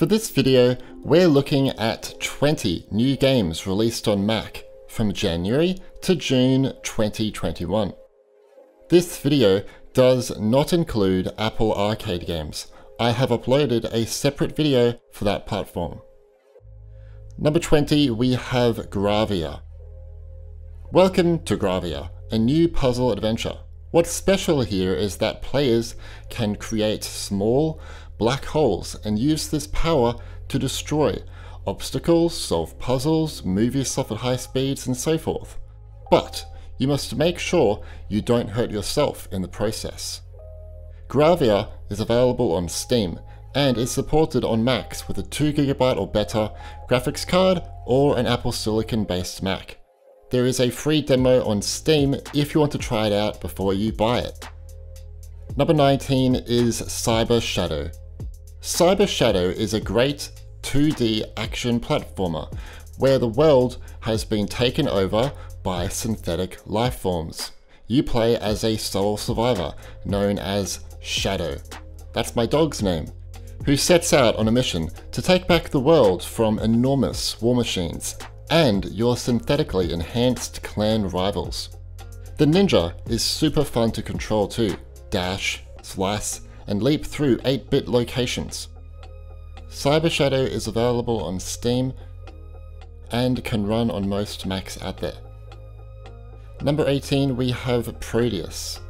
For this video, we're looking at 20 new games released on Mac from January to June 2021. This video does not include Apple Arcade games. I have uploaded a separate video for that platform. Number 20, we have Gravia. Welcome to Gravia, a new puzzle adventure. What's special here is that players can create small, black holes and use this power to destroy obstacles, solve puzzles, move yourself at high speeds, and so forth. But you must make sure you don't hurt yourself in the process. Gravia is available on Steam and is supported on Macs with a 2GB or better graphics card or an Apple Silicon based Mac. There is a free demo on Steam if you want to try it out before you buy it. Number 19 is Cyber Shadow. Cyber Shadow is a great 2D action platformer where the world has been taken over by synthetic lifeforms. You play as a sole survivor known as Shadow. That's my dog's name, who sets out on a mission to take back the world from enormous war machines and your synthetically enhanced clan rivals. The ninja is super fun to control too. Dash, slice, and leap through 8-bit locations. Cyber Shadow is available on Steam and can run on most Macs out there. Number 18, we have Prodeus.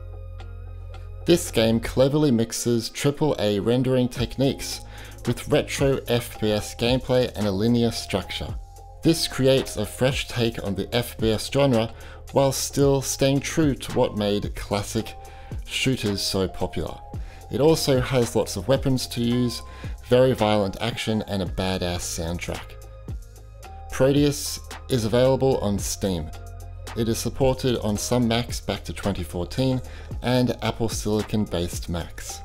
This game cleverly mixes AAA rendering techniques with retro FPS gameplay and a linear structure. This creates a fresh take on the FPS genre while still staying true to what made classic shooters so popular. It also has lots of weapons to use, very violent action, and a badass soundtrack. Prodeus is available on Steam. It is supported on some Macs back to 2014 and Apple Silicon based Macs.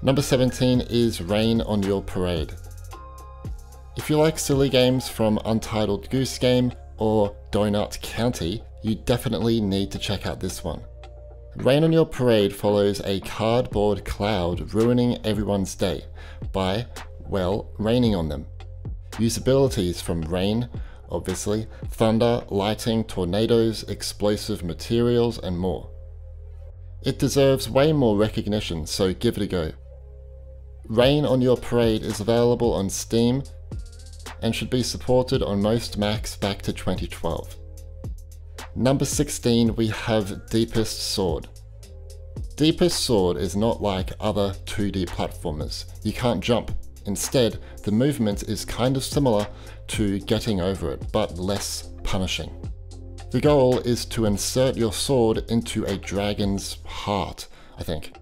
Number 17 is Rain on Your Parade. If you like silly games from Untitled Goose Game or Donut County, you definitely need to check out this one. Rain on Your Parade follows a cardboard cloud ruining everyone's day by, well, raining on them. Use abilities from rain, obviously, thunder, lighting, tornadoes, explosive materials, and more. It deserves way more recognition, so give it a go. Rain on Your Parade is available on Steam and should be supported on most Macs back to 2012. Number 16, we have Deepest Sword. Deepest Sword is not like other 2D platformers. You can't jump. Instead, the movement is kind of similar to Getting Over It, but less punishing. The goal is to insert your sword into a dragon's heart, I think.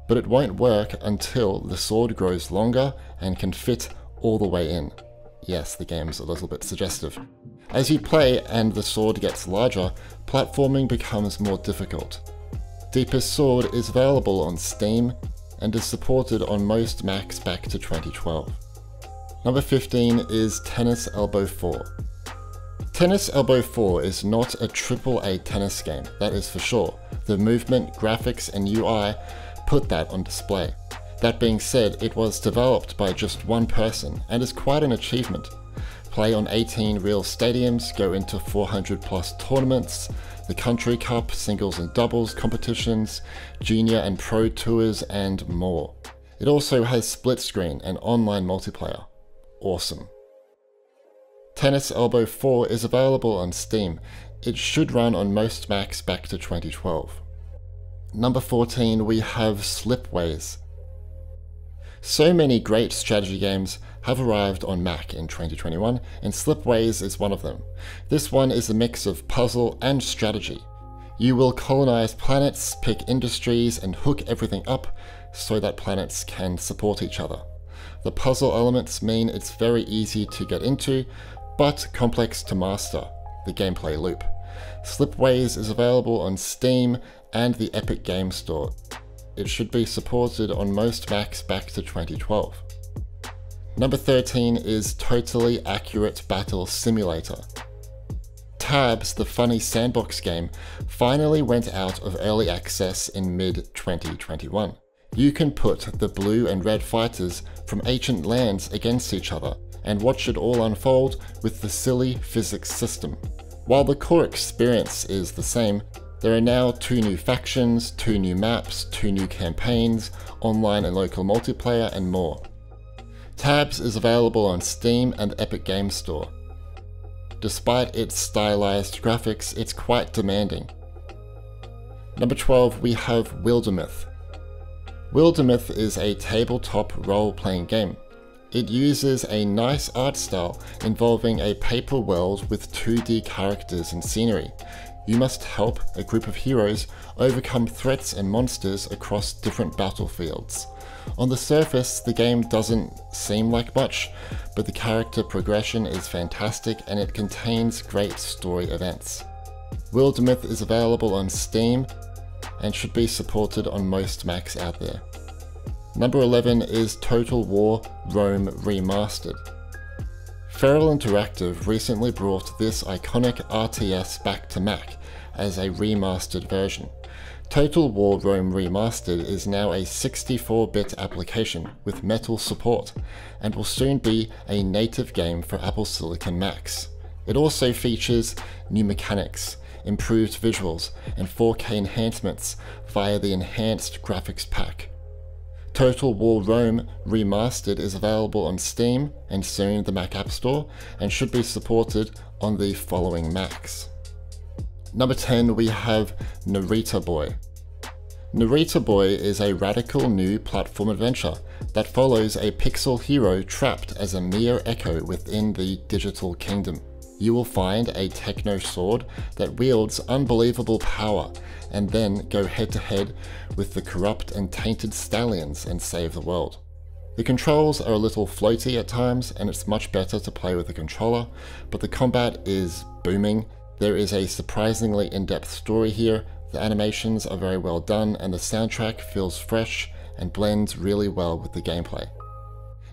But it won't work until the sword grows longer and can fit all the way in. Yes, the game's a little bit suggestive. As you play and the sword gets larger, platforming becomes more difficult. Deepest Sword is available on Steam and is supported on most Macs back to 2012. Number 15 is Tennis Elbow 4. Tennis Elbow 4 is not a AAA tennis game, that is for sure. The movement, graphics, and UI put that on display. That being said, it was developed by just one person and is quite an achievement. Play on 18 real stadiums, go into 400 plus tournaments, the Country Cup, singles and doubles competitions, junior and pro tours, and more. It also has split screen and online multiplayer. Awesome. Tennis Elbow 4 is available on Steam. It should run on most Macs back to 2012. Number 14, we have Slipways. So many great strategy games have arrived on Mac in 2021, and Slipways is one of them. This one is a mix of puzzle and strategy. You will colonize planets, pick industries, and hook everything up so that planets can support each other. The puzzle elements mean it's very easy to get into, but complex to master, the gameplay loop. Slipways is available on Steam and the Epic Game Store. It should be supported on most Macs back to 2012. Number 13 is Totally Accurate Battle Simulator. Tabs, the funny sandbox game, finally went out of early access in mid-2021. You can put the blue and red fighters from ancient lands against each other and watch it all unfold with the silly physics system. While the core experience is the same, there are now 2 new factions, 2 new maps, 2 new campaigns, online and local multiplayer, and more. Tabs is available on Steam and Epic Games Store. Despite its stylized graphics, it's quite demanding. Number 12, we have Wildermyth. Wildermyth is a tabletop role-playing game. It uses a nice art style involving a paper world with 2D characters and scenery. You must help a group of heroes overcome threats and monsters across different battlefields. On the surface, the game doesn't seem like much, but the character progression is fantastic and it contains great story events. Wildermyth is available on Steam and should be supported on most Macs out there. Number 11 is Total War Rome Remastered. Feral Interactive recently brought this iconic RTS back to Mac as a remastered version. Total War Rome Remastered is now a 64-bit application with Metal support, and will soon be a native game for Apple Silicon Macs. It also features new mechanics, improved visuals, and 4K enhancements via the enhanced graphics pack. Total War Rome Remastered is available on Steam and soon the Mac App Store, and should be supported on the following Macs. Number 10, we have Narita Boy. Narita Boy is a radical new platform adventure that follows a pixel hero trapped as a mere echo within the digital kingdom. You will find a techno sword that wields unbelievable power, and then go head to head with the corrupt and tainted stallions and save the world. The controls are a little floaty at times, and it's much better to play with a controller, but the combat is booming. There is a surprisingly in-depth story here, the animations are very well done, and the soundtrack feels fresh and blends really well with the gameplay.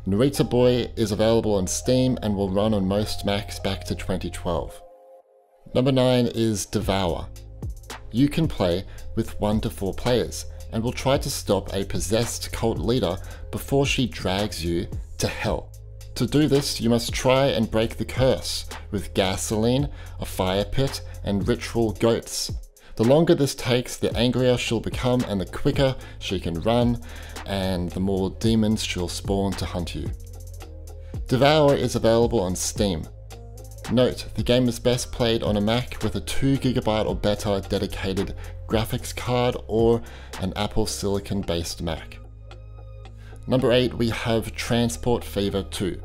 Narita Boy is available on Steam and will run on most Macs back to 2012. Number 9 is DEVOUR. You can play with 1 to 4 players and will try to stop a possessed cult leader before she drags you to hell. To do this, you must try and break the curse with gasoline, a fire pit, and ritual goats. The longer this takes, the angrier she'll become and the quicker she can run, and the more demons she'll spawn to hunt you. DEVOUR is available on Steam. Note, the game is best played on a Mac with a 2GB or better dedicated graphics card or an Apple Silicon based Mac. Number 8, we have Transport Fever 2.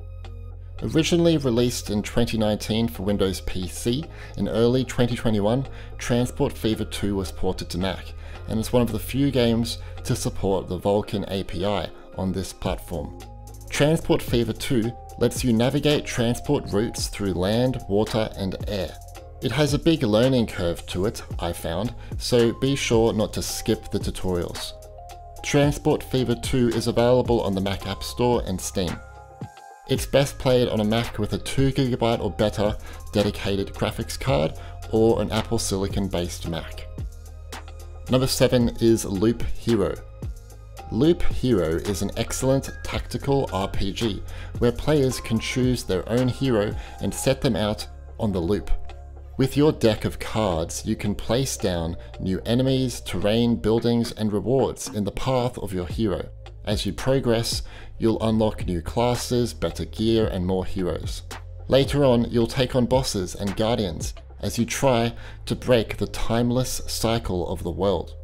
Originally released in 2019 for Windows PC, in early 2021, Transport Fever 2 was ported to Mac, and is one of the few games to support the Vulkan API on this platform. Transport Fever 2 lets you navigate transport routes through land, water, and air. It has a big learning curve to it, I found, so be sure not to skip the tutorials. Transport Fever 2 is available on the Mac App Store and Steam. It's best played on a Mac with a 2GB or better dedicated graphics card or an Apple Silicon based Mac. Number 7 is Loop Hero. Loop Hero is an excellent tactical RPG where players can choose their own hero and set them out on the loop. With your deck of cards, you can place down new enemies, terrain, buildings, and rewards in the path of your hero. As you progress, you'll unlock new classes, better gear, and more heroes. Later on, you'll take on bosses and guardians as you try to break the timeless cycle of the world.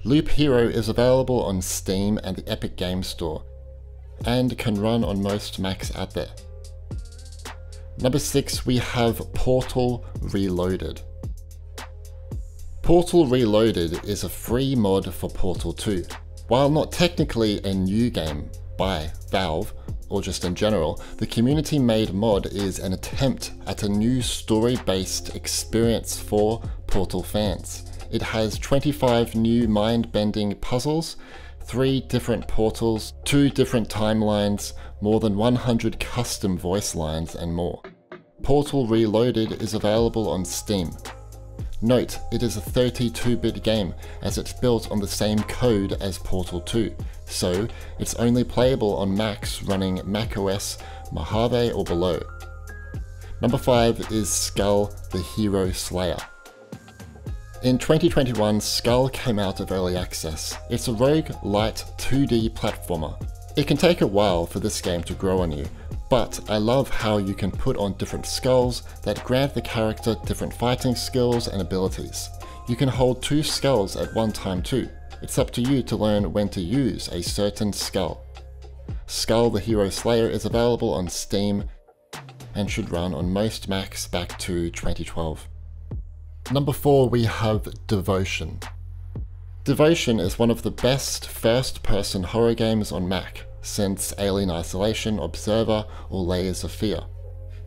Loop Hero is available on Steam and the Epic Games Store, and can run on most Macs out there. Number 6, we have Portal Reloaded. Portal Reloaded is a free mod for Portal 2. While not technically a new game by Valve, or just in general, the community-made mod is an attempt at a new story-based experience for Portal fans. It has 25 new mind-bending puzzles, 3 different portals, 2 different timelines, more than 100 custom voice lines, and more. Portal Reloaded is available on Steam. Note, it is a 32-bit game as it's built on the same code as Portal 2, so it's only playable on Macs running macOS, Mojave or below. Number 5 is Skul, the Hero Slayer. In 2021, Skul came out of early access. It's a rogue-lite 2D platformer. It can take a while for this game to grow on you, but I love how you can put on different skulls that grant the character different fighting skills and abilities. You can hold 2 skulls at one time too. It's up to you to learn when to use a certain skull. Skul the Hero Slayer is available on Steam and should run on most Macs back to 2012. Number 4, we have Devotion. Devotion is one of the best first-person horror games on Mac since Alien Isolation, Observer, or Layers of Fear.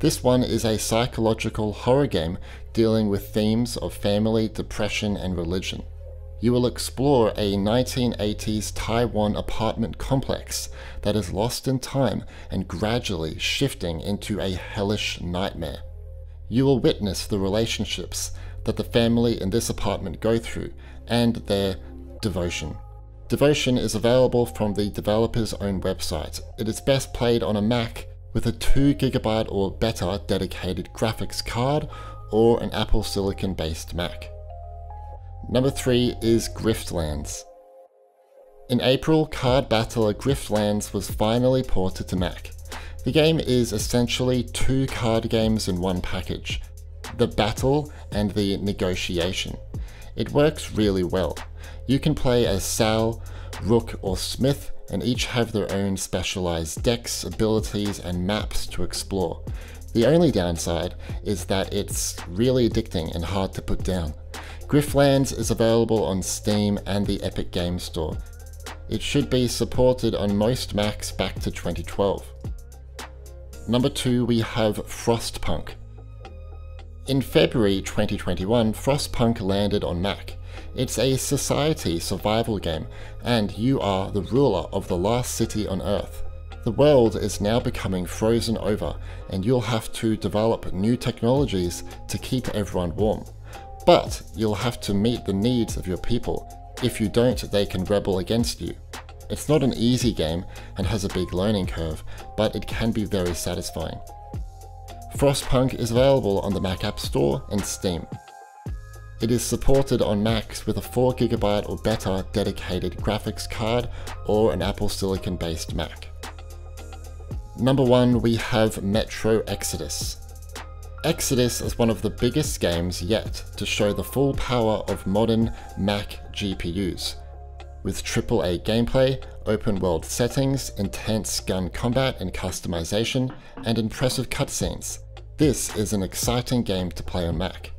This one is a psychological horror game dealing with themes of family, depression, and religion. You will explore a 1980s Taiwan apartment complex that is lost in time and gradually shifting into a hellish nightmare. You will witness the relationships that the family in this apartment go through and their devotion. Devotion is available from the developer's own website. It is best played on a Mac with a 2GB or better dedicated graphics card or an Apple Silicon based Mac. Number 3 is Griftlands. In April, card battler Griftlands was finally ported to Mac. The game is essentially 2 card games in one package, the battle and the negotiation. It works really well. You can play as Sal, Rook or Smith, and each have their own specialized decks, abilities, and maps to explore. The only downside is that it's really addicting and hard to put down. Griftlands is available on Steam and the Epic Games Store. It should be supported on most Macs back to 2012. Number 2, we have Frostpunk. In February 2021, Frostpunk landed on Mac. It's a society survival game, and you are the ruler of the last city on Earth. The world is now becoming frozen over, and you'll have to develop new technologies to keep everyone warm. But you'll have to meet the needs of your people. If you don't, they can rebel against you. It's not an easy game and has a big learning curve, but it can be very satisfying. Frostpunk is available on the Mac App Store and Steam. It is supported on Macs with a 4GB or better dedicated graphics card or an Apple Silicon based Mac. Number 1, we have Metro Exodus. Exodus is one of the biggest games yet to show the full power of modern Mac GPUs. With AAA gameplay, open world settings, intense gun combat and customization, and impressive cutscenes, this is an exciting game to play on Mac.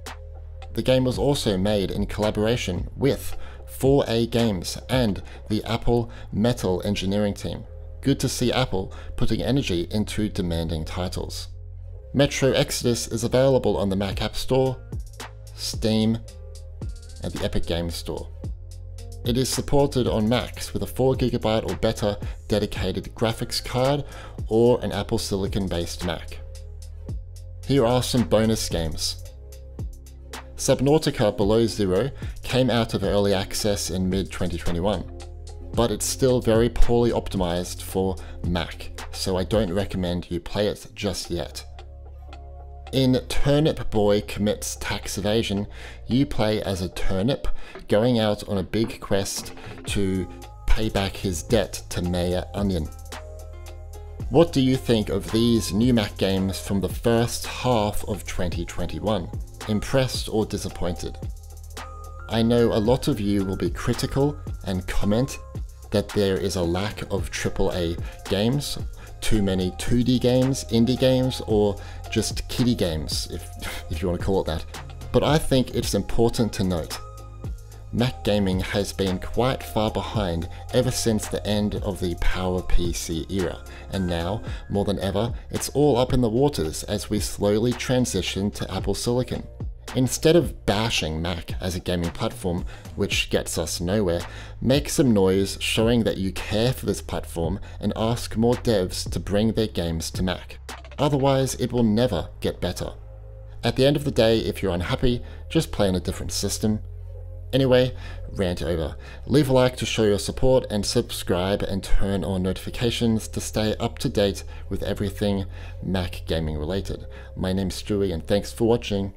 The game was also made in collaboration with 4A Games and the Apple Metal engineering team. Good to see Apple putting energy into demanding titles. Metro Exodus is available on the Mac App Store, Steam, and the Epic Games Store. It is supported on Macs with a 4GB or better dedicated graphics card or an Apple Silicon based Mac. Here are some bonus games. Subnautica Below Zero came out of early access in mid-2021, but it's still very poorly optimized for Mac, so I don't recommend you play it just yet. In Turnip Boy Commits Tax Evasion, you play as a turnip going out on a big quest to pay back his debt to Mayor Onion. What do you think of these new Mac games from the first half of 2021? Impressed or disappointed? I know a lot of you will be critical and comment that there is a lack of AAA games, too many 2D games, indie games, or just kiddie games, if you want to call it that. But I think it's important to note, Mac gaming has been quite far behind ever since the end of the PowerPC era, and now, more than ever, it's all up in the waters as we slowly transition to Apple Silicon. Instead of bashing Mac as a gaming platform, which gets us nowhere, make some noise showing that you care for this platform and ask more devs to bring their games to Mac. Otherwise, it will never get better. At the end of the day, if you're unhappy, just play on a different system. Anyway, rant over. Leave a like to show your support and subscribe and turn on notifications to stay up to date with everything Mac gaming related. My name's Stewie and thanks for watching.